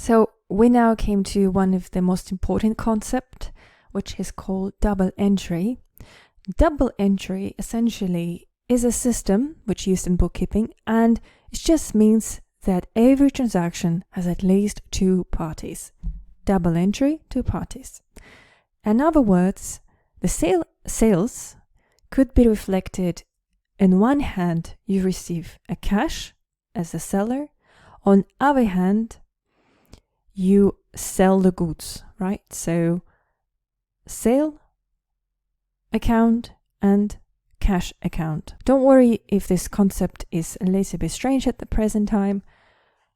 So we now came to one of the most important concepts, which is called double entry. Double entry essentially is a system which is used in bookkeeping, and it just means that every transaction has at least two parties. Double entry, two parties. In other words, the sales could be reflected. In one hand, you receive a cash as a seller. On other hand, you sell the goods, right? So sale account and cash account. Don't worry if this concept is a little bit strange at the present time.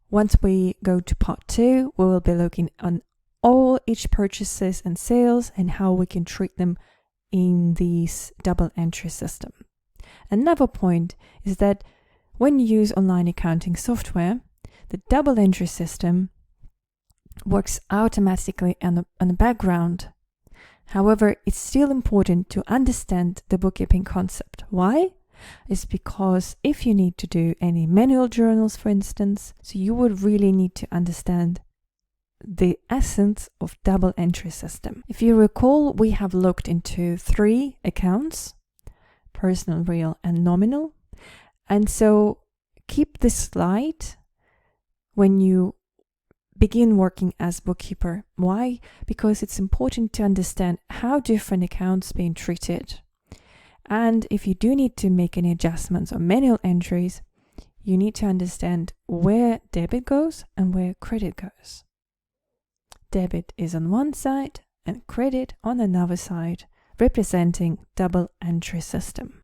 Once we go to part 2, we will be looking on all each purchases and sales and how we can treat them in this double entry system. Another point is that when you use online accounting software, the double entry system works automatically on the background. However, it's still important to understand the bookkeeping concept. Why? It's because if you need to do any manual journals, for instance, so you would really need to understand the essence of double entry system. If you recall, we have looked into 3 accounts: personal, real, and nominal. And so keep this slide when you begin working as bookkeeper. Why? Because it's important to understand how different accounts being treated. And if you do need to make any adjustments or manual entries, you need to understand where debit goes and where credit goes. Debit is on one side and credit on another side, representing double entry system.